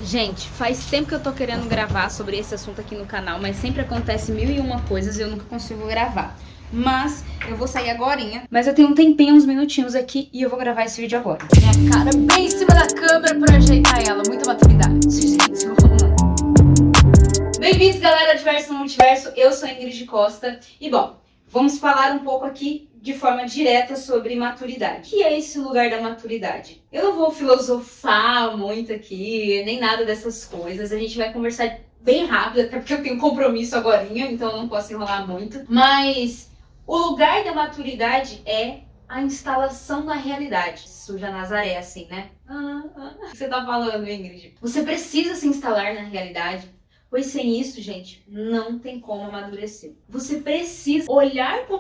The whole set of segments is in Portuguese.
Gente, faz tempo que eu tô querendo gravar sobre esse assunto aqui no canal, mas sempre acontece mil e uma coisas e eu nunca consigo gravar. Mas eu vou sair agorinha, mas eu tenho um tempinho, uns minutinhos aqui e eu vou gravar esse vídeo agora. Minha cara bem em cima da câmera pra ajeitar ela, muita maturidade. Gente, vamos lá. Bem-vindos, galera de Verso no Multiverso, eu sou a Ingrid Costa e bom, vamos falar um pouco aqui de forma direta sobre maturidade. O que é esse lugar da maturidade? Eu não vou filosofar muito aqui, nem nada dessas coisas. A gente vai conversar bem rápido, até porque eu tenho compromisso agorinha, então eu não posso enrolar muito. Mas o lugar da maturidade é a instalação na realidade. Suja Nazaré, assim, né? O que você tá falando, Ingrid? Você precisa se instalar na realidade. Pois sem isso, gente, não tem como amadurecer. Você precisa olhar com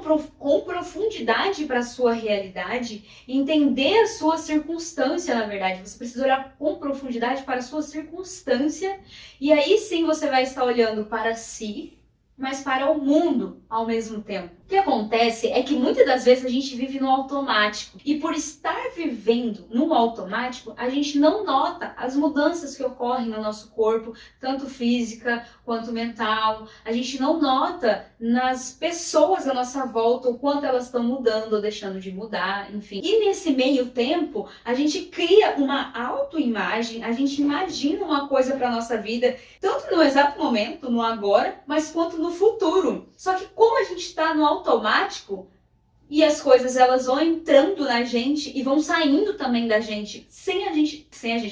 profundidade para a sua realidade, entender a sua circunstância, na verdade. Você precisa olhar com profundidade para a sua circunstância e aí sim você vai estar olhando para si, mas para o mundo ao mesmo tempo. O que acontece é que muitas das vezes a gente vive no automático. E por estar vivendo no automático, a gente não nota as mudanças que ocorrem no nosso corpo, tanto física quanto mental. A gente não nota nas pessoas à nossa volta o quanto elas estão mudando ou deixando de mudar, enfim. E nesse meio tempo, a gente cria uma autoimagem, a gente imagina uma coisa para nossa vida, tanto no exato momento, no agora, mas quanto no futuro. Só que como a gente está no automático e as coisas elas vão entrando na gente e vão saindo também da gente,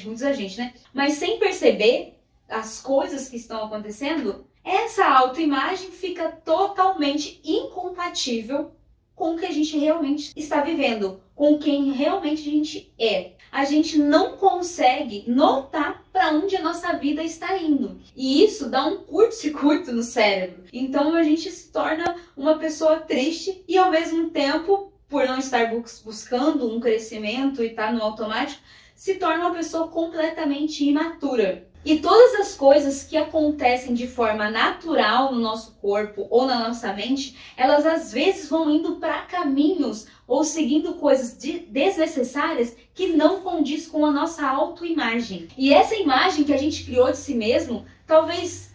muitos a gente, né? Mas sem perceber as coisas que estão acontecendo, essa autoimagem fica totalmente incompatível com o que a gente realmente está vivendo, com quem realmente a gente é. A gente não consegue notar para onde a nossa vida está indo. E isso dá um curto-circuito no cérebro. Então a gente se torna uma pessoa triste e ao mesmo tempo, por não estar buscando um crescimento e estar no automático, se torna uma pessoa completamente imatura. E todas as coisas que acontecem de forma natural no nosso corpo ou na nossa mente, elas às vezes vão indo para caminhos ou seguindo coisas desnecessárias que não condiz com a nossa autoimagem. E essa imagem que a gente criou de si mesmo, talvez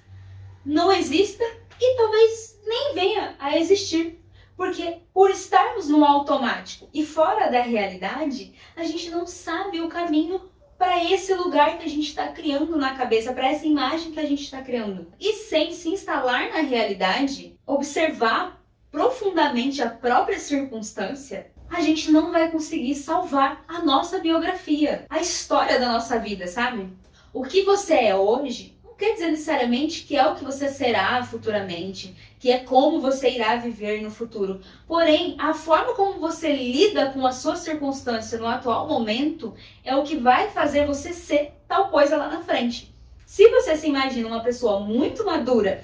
não exista e talvez nem venha a existir. Porque por estarmos no automático e fora da realidade, a gente não sabe o caminho para esse lugar que a gente está criando na cabeça, para essa imagem que a gente está criando. E sem se instalar na realidade, observar profundamente a própria circunstância, a gente não vai conseguir salvar a nossa biografia, a história da nossa vida, sabe? O que você é hoje não quer dizer necessariamente que é o que você será futuramente, que é como você irá viver no futuro. Porém, a forma como você lida com a sua circunstância no atual momento é o que vai fazer você ser tal coisa lá na frente. Se você se imagina uma pessoa muito madura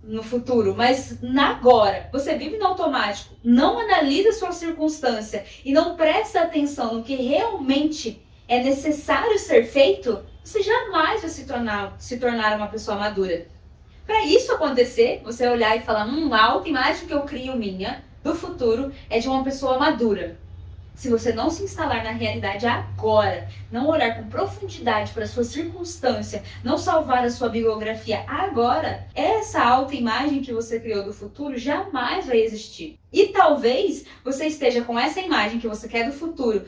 no futuro, mas agora você vive no automático, não analisa a sua circunstância e não presta atenção no que realmente é necessário ser feito, você jamais vai se tornar uma pessoa madura. Para isso acontecer, você olhar e falar, a autoimagem que eu crio minha do futuro é de uma pessoa madura. Se você não se instalar na realidade agora, não olhar com profundidade para a sua circunstância, não salvar a sua biografia agora, essa autoimagem que você criou do futuro jamais vai existir. E talvez você esteja com essa imagem que você quer do futuro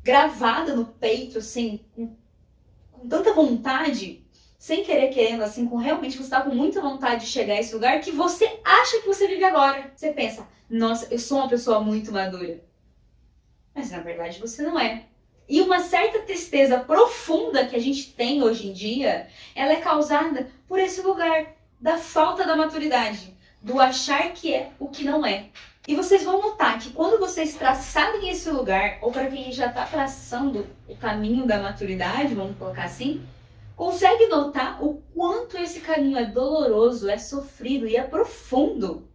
gravada no peito, assim, com tanta vontade, sem querer, querendo, assim, realmente você está com muita vontade de chegar a esse lugar que você acha que você vive agora. Você pensa, nossa, eu sou uma pessoa muito madura. Mas na verdade você não é. E uma certa tristeza profunda que a gente tem hoje em dia, ela é causada por esse lugar da falta da maturidade, do achar que é o que não é. E vocês vão notar que quando vocês traçarem esse lugar, ou para quem já está traçando o caminho da maturidade, vamos colocar assim, consegue notar o quanto esse caminho é doloroso, é sofrido e é profundo.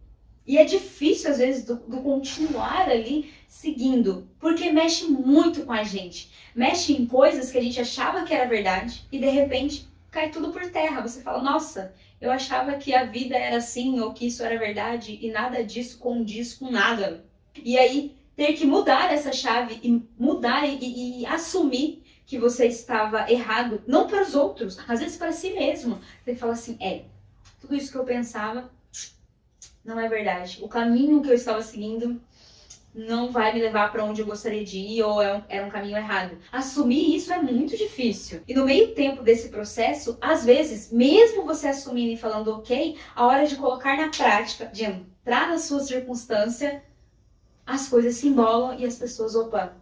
E é difícil, às vezes, do continuar ali seguindo, porque mexe muito com a gente. Mexe em coisas que a gente achava que era verdade e, de repente, cai tudo por terra. Você fala, nossa, eu achava que a vida era assim ou que isso era verdade e nada disso condiz com nada. E aí, ter que mudar essa chave e mudar e assumir que você estava errado, não para os outros, às vezes para si mesmo. Você fala assim, tudo isso que eu pensava não é verdade. O caminho que eu estava seguindo não vai me levar para onde eu gostaria de ir ou era um caminho errado. Assumir isso é muito difícil. E no meio tempo desse processo, às vezes, mesmo você assumindo e falando ok, a hora de colocar na prática, de entrar na sua circunstância, as coisas se embolam e as pessoas, opa,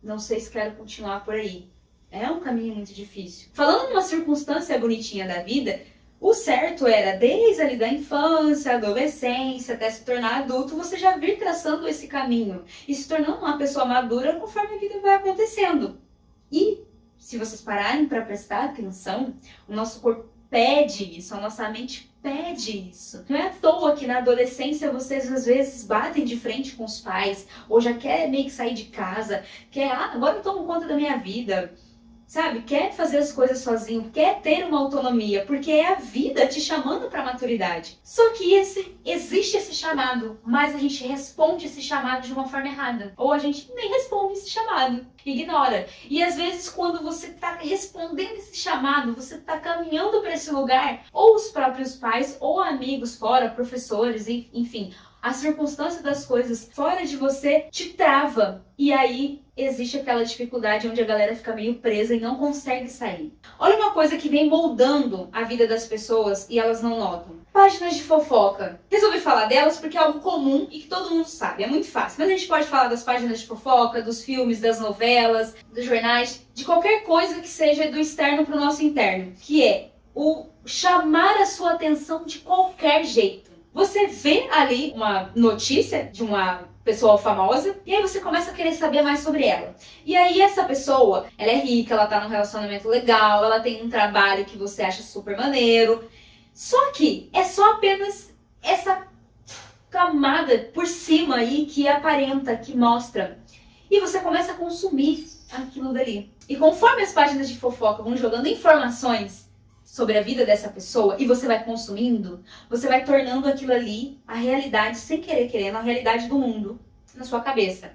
não sei se quero continuar por aí. É um caminho muito difícil. Falando numa circunstância bonitinha da vida, o certo era, desde ali da infância, adolescência, até se tornar adulto, você já vir traçando esse caminho e se tornando uma pessoa madura conforme a vida vai acontecendo. E, se vocês pararem para prestar atenção, o nosso corpo pede isso, a nossa mente pede isso. Não é à toa que na adolescência vocês às vezes batem de frente com os pais, ou já quer meio que sair de casa, quer, agora eu tomo conta da minha vida. Sabe, quer fazer as coisas sozinho, quer ter uma autonomia, porque é a vida te chamando para a maturidade. Só que existe esse chamado, mas a gente responde esse chamado de uma forma errada. Ou a gente nem responde esse chamado, ignora. E às vezes quando você está respondendo esse chamado, você está caminhando para esse lugar, ou os próprios pais, ou amigos fora, professores, enfim, a circunstância das coisas fora de você te trava. E aí existe aquela dificuldade onde a galera fica meio presa e não consegue sair. Olha uma coisa que vem moldando a vida das pessoas e elas não notam. Páginas de fofoca. Resolvi falar delas porque é algo comum e que todo mundo sabe. É muito fácil. Mas a gente pode falar das páginas de fofoca, dos filmes, das novelas, dos jornais, de qualquer coisa que seja do externo para o nosso interno. Que é o chamar a sua atenção de qualquer jeito. Você vê ali uma notícia de uma pessoa famosa e aí você começa a querer saber mais sobre ela. E aí essa pessoa, ela é rica, ela tá num relacionamento legal, ela tem um trabalho que você acha super maneiro. Só que é só apenas essa camada por cima aí que aparenta, que mostra. E você começa a consumir aquilo dali. E conforme as páginas de fofoca vão jogando informações sobre a vida dessa pessoa e você vai consumindo, você vai tornando aquilo ali a realidade, sem querer querendo, a realidade do mundo na sua cabeça.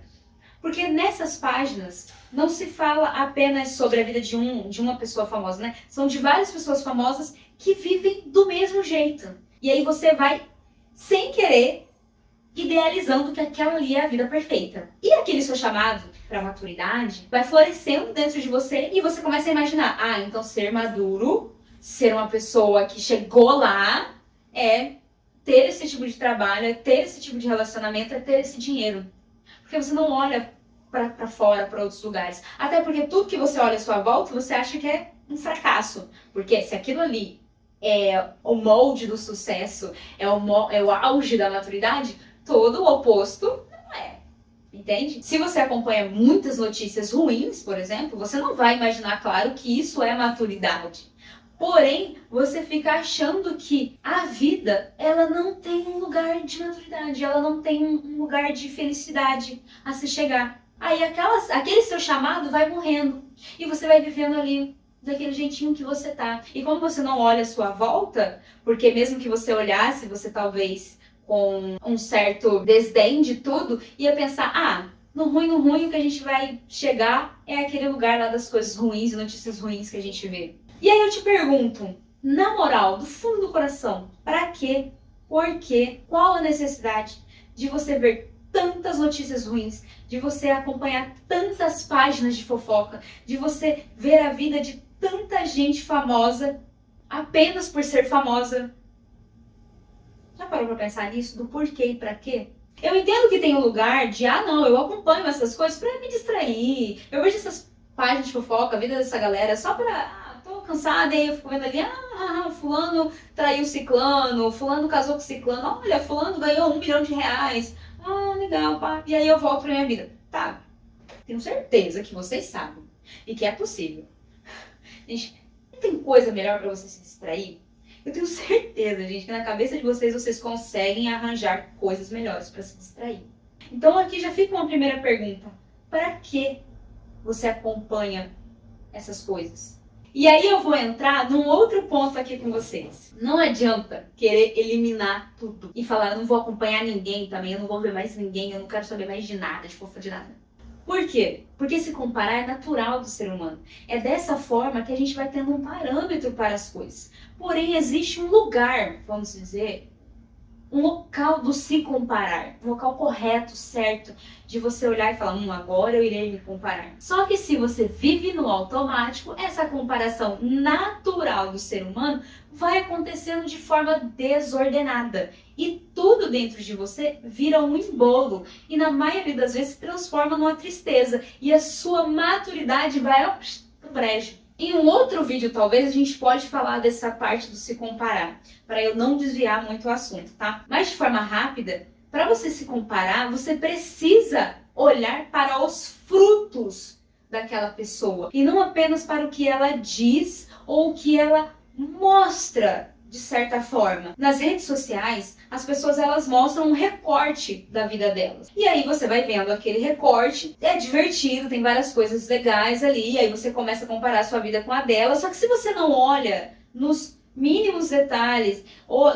Porque nessas páginas não se fala apenas sobre a vida de uma pessoa famosa, né? São de várias pessoas famosas que vivem do mesmo jeito. E aí você vai, sem querer, idealizando que aquela ali é a vida perfeita. E aquele seu chamado para maturidade vai florescendo dentro de você e você começa a imaginar, então ser maduro, ser uma pessoa que chegou lá, é ter esse tipo de trabalho, é ter esse tipo de relacionamento, é ter esse dinheiro. Porque você não olha para fora, para outros lugares. Até porque tudo que você olha à sua volta, você acha que é um fracasso. Porque se aquilo ali é o molde do sucesso, é o auge da maturidade, todo o oposto não é. Entende? Se você acompanha muitas notícias ruins, por exemplo, você não vai imaginar, claro, que isso é maturidade. Porém, você fica achando que a vida, ela não tem um lugar de maturidade, ela não tem um lugar de felicidade a se chegar. Aí aquele seu chamado vai morrendo e você vai vivendo ali daquele jeitinho que você tá. E como você não olha a sua volta, porque mesmo que você olhasse, você talvez com um certo desdém de tudo, ia pensar, no ruim, o que a gente vai chegar é aquele lugar lá das coisas ruins e notícias ruins que a gente vê. E aí eu te pergunto, na moral, do fundo do coração, pra quê? Por quê? Qual a necessidade de você ver tantas notícias ruins, de você acompanhar tantas páginas de fofoca, de você ver a vida de tanta gente famosa apenas por ser famosa? Já parou pra pensar nisso? Do porquê e pra quê? Eu entendo que tem um lugar de, eu acompanho essas coisas pra me distrair. Eu vejo essas páginas de fofoca, a vida dessa galera, só pra... tô cansada, e aí eu fico vendo ali, fulano traiu ciclano, fulano casou com ciclano, olha, fulano ganhou R$1 milhão. Legal, pá. E aí eu volto pra minha vida. Tá, tenho certeza que vocês sabem e que é possível. Gente, não tem coisa melhor pra você se distrair? Eu tenho certeza, gente, que na cabeça de vocês conseguem arranjar coisas melhores pra se distrair. Então aqui já fica uma primeira pergunta. Pra que você acompanha essas coisas? E aí eu vou entrar num outro ponto aqui com vocês. Não adianta querer eliminar tudo e falar, eu não vou acompanhar ninguém também, eu não vou ver mais ninguém, eu não quero saber mais de nada, de fofa de nada. Por quê? Porque se comparar é natural do ser humano. É dessa forma que a gente vai tendo um parâmetro para as coisas. Porém, existe um lugar, vamos dizer, um local do se comparar, um local correto, certo, de você olhar e falar, agora eu irei me comparar. Só que se você vive no automático, essa comparação natural do ser humano vai acontecendo de forma desordenada. E tudo dentro de você vira um embolo. E na maioria das vezes se transforma numa tristeza. E a sua maturidade vai pro brejo. Em um outro vídeo, talvez, a gente pode falar dessa parte do se comparar, para eu não desviar muito o assunto, tá? Mas de forma rápida, para você se comparar, você precisa olhar para os frutos daquela pessoa e não apenas para o que ela diz ou o que ela mostra, de certa forma. Nas redes sociais, as pessoas elas mostram um recorte da vida delas. E aí você vai vendo aquele recorte, é divertido, tem várias coisas legais ali, e aí você começa a comparar a sua vida com a dela, só que se você não olha nos mínimos detalhes ou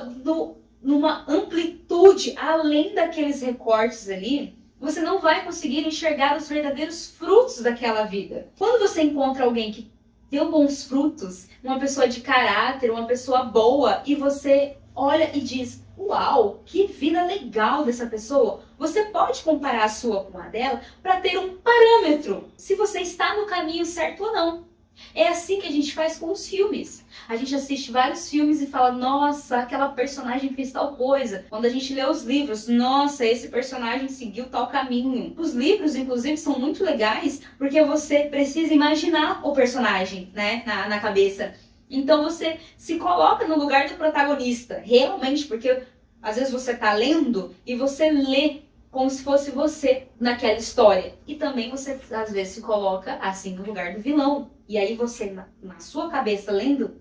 numa amplitude além daqueles recortes ali, você não vai conseguir enxergar os verdadeiros frutos daquela vida. Quando você encontra alguém que deu bons frutos, uma pessoa de caráter, uma pessoa boa, e você olha e diz, uau, que vida legal dessa pessoa, você pode comparar a sua com a dela para ter um parâmetro, se você está no caminho certo ou não. É assim que a gente faz com os filmes. A gente assiste vários filmes e fala, nossa, aquela personagem fez tal coisa. Quando a gente lê os livros, nossa, esse personagem seguiu tal caminho. Os livros, inclusive, são muito legais porque você precisa imaginar o personagem, né, na cabeça. Então você se coloca no lugar do protagonista, realmente, porque às vezes você está lendo e você lê como se fosse você naquela história. E também você, às vezes, se coloca assim no lugar do vilão. E aí você, na sua cabeça, lendo,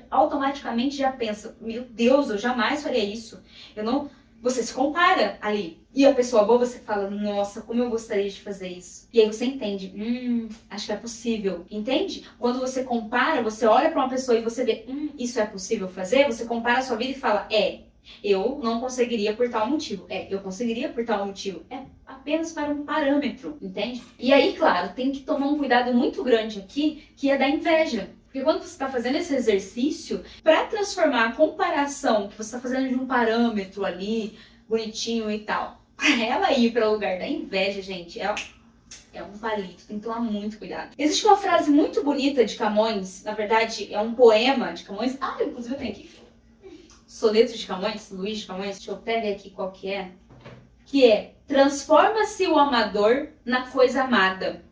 automaticamente já pensa, meu Deus, eu jamais faria isso. Você se compara ali. E a pessoa boa, você fala, nossa, como eu gostaria de fazer isso. E aí você entende, acho que é possível. Entende? Quando você compara, você olha para uma pessoa e você vê, isso é possível fazer, você compara a sua vida e fala, eu não conseguiria por tal motivo. Eu conseguiria por tal motivo. É apenas para um parâmetro, entende? E aí, claro, tem que tomar um cuidado muito grande aqui, que é da inveja. Porque quando você está fazendo esse exercício, para transformar a comparação que você está fazendo de um parâmetro ali, bonitinho e tal, para ela ir para o lugar da inveja, gente, é um palito, tem que tomar muito cuidado. Existe uma frase muito bonita de Camões, na verdade é um poema de Camões. Inclusive eu tenho aqui. Soneto de Camões, Luís de Camões, deixa eu até ver aqui qual que é, transforma-se o amador na coisa amada.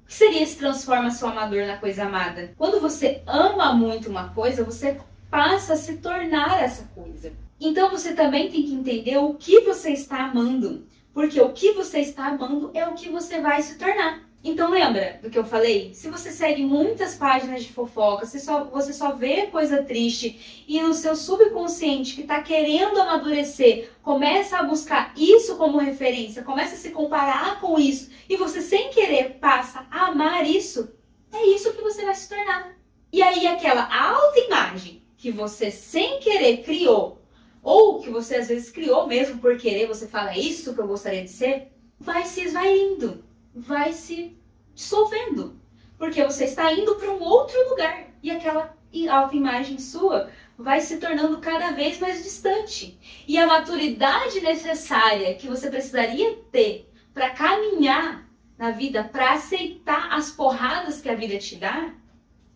O que seria esse transforma-se o amador na coisa amada? Quando você ama muito uma coisa, você passa a se tornar essa coisa. Então você também tem que entender o que você está amando, porque o que você está amando é o que você vai se tornar. Então lembra do que eu falei? Se você segue muitas páginas de fofoca, você só vê coisa triste e no seu subconsciente que está querendo amadurecer, começa a buscar isso como referência, começa a se comparar com isso e você sem querer passa a amar isso, é isso que você vai se tornar. E aí aquela autoimagem que você sem querer criou, ou que você às vezes criou mesmo por querer, você fala, é isso que eu gostaria de ser, vai se esvaindo. Vai se dissolvendo, porque você está indo para um outro lugar e aquela autoimagem sua vai se tornando cada vez mais distante. E a maturidade necessária que você precisaria ter para caminhar na vida, para aceitar as porradas que a vida te dá,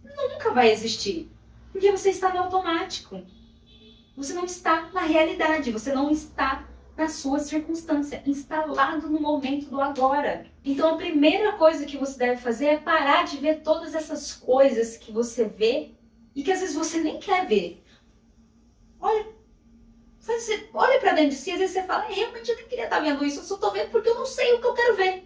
nunca vai existir, porque você está no automático. Você não está na realidade, você não está na sua circunstância, instalado no momento do agora. Então a primeira coisa que você deve fazer é parar de ver todas essas coisas que você vê e que às vezes você nem quer ver. Olha pra dentro de si, às vezes você fala, realmente eu nem queria estar vendo isso, eu só tô vendo porque eu não sei o que eu quero ver.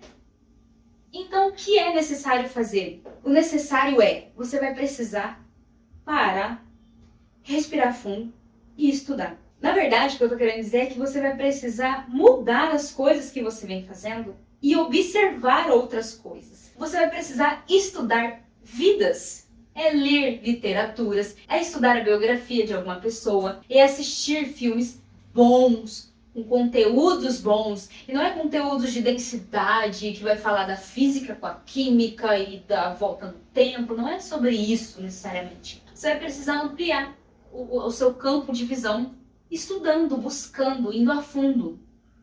Então o que é necessário fazer? O necessário é, você vai precisar parar, respirar fundo e estudar. Na verdade, o que eu tô querendo dizer é que você vai precisar mudar as coisas que você vem fazendo e observar outras coisas. Você vai precisar estudar vidas. É ler literaturas, é estudar a biografia de alguma pessoa, é assistir filmes bons, com conteúdos bons, e não é conteúdos de densidade que vai falar da física com a química e da volta no tempo, não é sobre isso necessariamente. Você vai precisar ampliar o seu campo de visão, estudando, buscando, indo a fundo.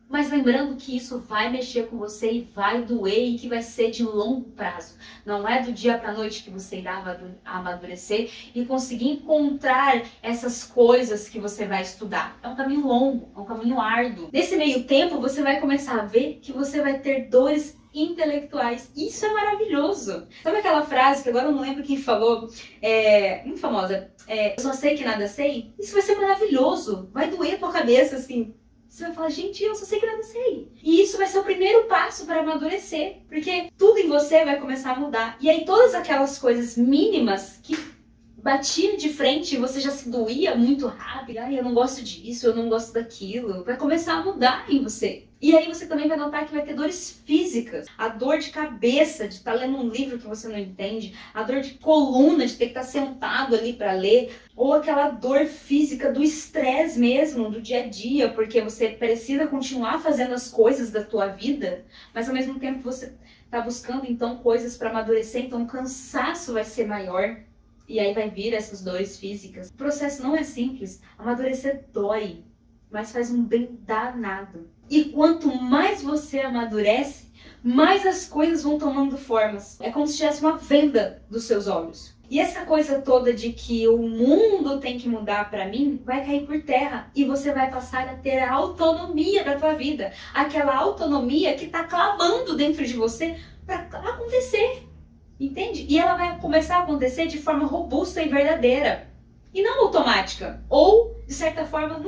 Mas lembrando que isso vai mexer com você e vai doer e que vai ser de longo prazo. Não é do dia para a noite que você irá amadurecer e conseguir encontrar essas coisas que você vai estudar. É um caminho longo, é um caminho árduo. Nesse meio tempo, você vai começar a ver que você vai ter dores intelectuais. Isso é maravilhoso. Sabe aquela frase que agora eu não lembro quem falou, muito famosa, eu só sei que nada sei? Isso vai ser maravilhoso. Vai doer a tua cabeça, assim. Você vai falar, gente, eu só sei que nada sei. E isso vai ser o primeiro passo para amadurecer. Porque tudo em você vai começar a mudar. E aí todas aquelas coisas mínimas que batiam de frente e você já se doía muito rápido. Ai, eu não gosto disso, eu não gosto daquilo. Vai começar a mudar em você. E aí você também vai notar que vai ter dores físicas. A dor de cabeça de estar lendo um livro que você não entende. A dor de coluna de ter que estar sentado ali para ler. Ou aquela dor física do estresse mesmo, do dia a dia. Porque você precisa continuar fazendo as coisas da tua vida. Mas ao mesmo tempo você está buscando então coisas para amadurecer. Então o cansaço vai ser maior. E aí vai vir essas dores físicas. O processo não é simples. Amadurecer dói. Mas faz um bem danado. E quanto mais você amadurece, mais as coisas vão tomando formas. É como se tivesse uma venda dos seus olhos. E essa coisa toda de que o mundo tem que mudar para mim, vai cair por terra. E você vai passar a ter a autonomia da tua vida. Aquela autonomia que está clamando dentro de você para acontecer. Entende? E ela vai começar a acontecer de forma robusta e verdadeira. E não automática. Ou, de certa forma,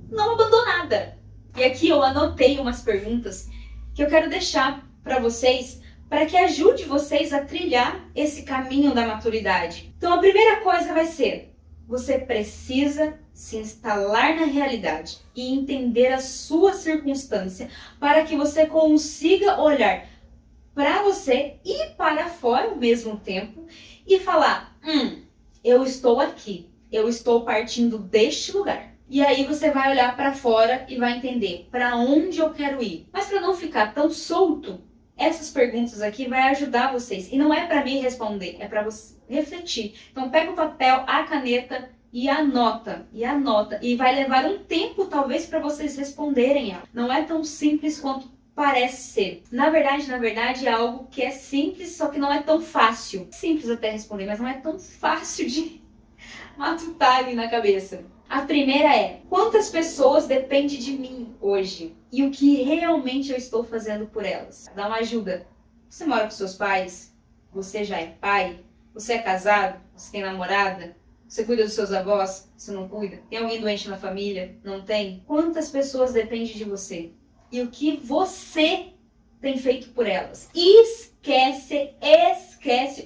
não abandonada. E aqui eu anotei umas perguntas que eu quero deixar para vocês, para que ajude vocês a trilhar esse caminho da maturidade. Então a primeira coisa vai ser, você precisa se instalar na realidade e entender a sua circunstância para que você consiga olhar para você e para fora ao mesmo tempo e falar, eu estou aqui, eu estou partindo deste lugar. E aí você vai olhar para fora e vai entender para onde eu quero ir. Mas para não ficar tão solto, essas perguntas aqui vai ajudar vocês. E não é para mim responder, é para você refletir. Então pega o papel, a caneta e anota. E vai levar um tempo talvez para vocês responderem ela. Não é tão simples quanto parece ser. Na verdade é algo que é simples, só que não é tão fácil. Simples até responder, mas não é tão fácil de matutar ali na cabeça. A primeira é, quantas pessoas dependem de mim hoje? E o que realmente eu estou fazendo por elas? Dá uma ajuda. Você mora com seus pais? Você já é pai? Você é casado? Você tem namorada? Você cuida dos seus avós? Você não cuida? Tem alguém doente na família? Não tem? Quantas pessoas dependem de você? E o que você tem feito por elas? Esquece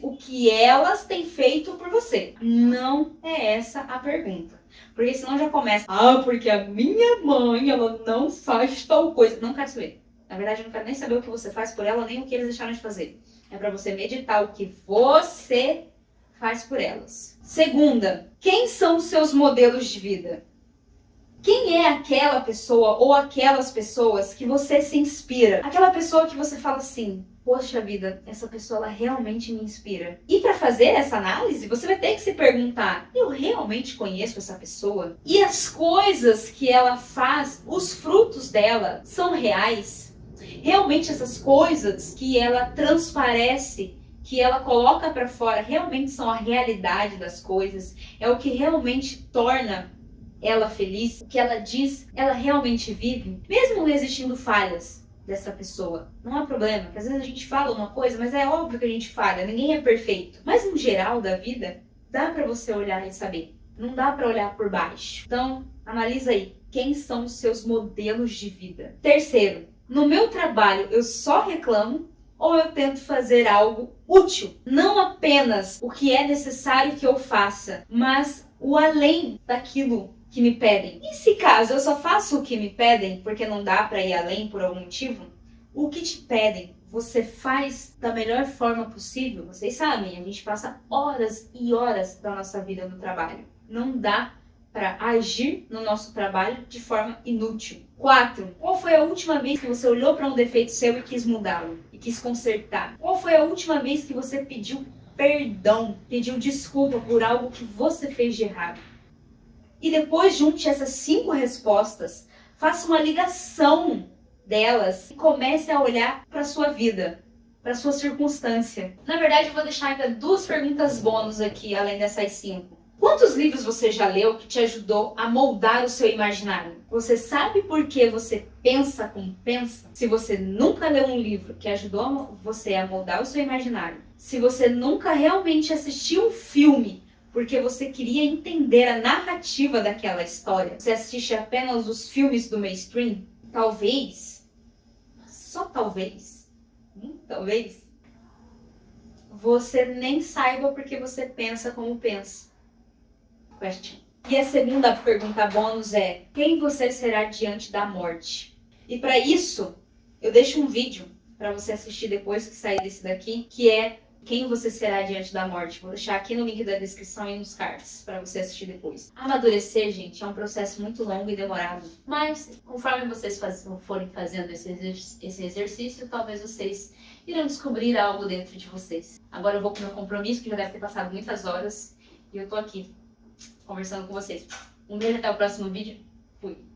o que elas têm feito por você. Não é essa a pergunta. Porque senão já começa, porque a minha mãe, ela não faz tal coisa. Não quero saber. Na verdade, eu não quero nem saber o que você faz por ela, nem o que eles deixaram de fazer. É para você meditar o que você faz por elas. Segunda, quem são os seus modelos de vida? Quem é aquela pessoa ou aquelas pessoas que você se inspira? Aquela pessoa que você fala assim, poxa vida, essa pessoa ela realmente me inspira. E para fazer essa análise, você vai ter que se perguntar, eu realmente conheço essa pessoa? E as coisas que ela faz, os frutos dela, são reais? Realmente essas coisas que ela transparece, que ela coloca para fora, realmente são a realidade das coisas? É o que realmente torna ela feliz? O que ela diz, ela realmente vive? Mesmo existindo falhas dessa pessoa, não há problema, porque às vezes a gente fala uma coisa, mas é óbvio que a gente falha, ninguém é perfeito. Mas no geral da vida, dá pra você olhar e saber. Não dá pra olhar por baixo. Então, analisa aí, quem são os seus modelos de vida? Terceiro, no meu trabalho eu só reclamo ou eu tento fazer algo útil? Não apenas o que é necessário que eu faça, mas o além daquilo que me pedem. E se caso eu só faço o que me pedem, porque não dá para ir além por algum motivo, o que te pedem, você faz da melhor forma possível? Vocês sabem, a gente passa horas e horas da nossa vida no trabalho. Não dá para agir no nosso trabalho de forma inútil. 4. Qual foi a última vez que você olhou para um defeito seu e quis mudá-lo? E quis consertar? Qual foi a última vez que você pediu perdão, pediu desculpa por algo que você fez de errado? E depois junte essas 5 respostas, faça uma ligação delas e comece a olhar para a sua vida, para a sua circunstância. Na verdade, eu vou deixar ainda 2 perguntas bônus aqui, além dessas 5. Quantos livros você já leu que te ajudou a moldar o seu imaginário? Você sabe por que você pensa como pensa? Se você nunca leu um livro que ajudou você a moldar o seu imaginário, se você nunca realmente assistiu um filme porque você queria entender a narrativa daquela história, você assiste apenas os filmes do mainstream, talvez, só talvez, você nem saiba porque você pensa como pensa. E a segunda pergunta bônus é: quem você será diante da morte? E para isso, eu deixo um vídeo para você assistir depois que sair desse daqui, que é quem você será diante da morte. Vou deixar aqui no link da descrição e nos cards para você assistir depois. Amadurecer, gente, é um processo muito longo e demorado. Mas, conforme vocês forem fazendo esse exercício, talvez vocês irão descobrir algo dentro de vocês. Agora eu vou pro meu compromisso, que já deve ter passado muitas horas, e eu tô aqui conversando com vocês. Um beijo, até o próximo vídeo. Fui!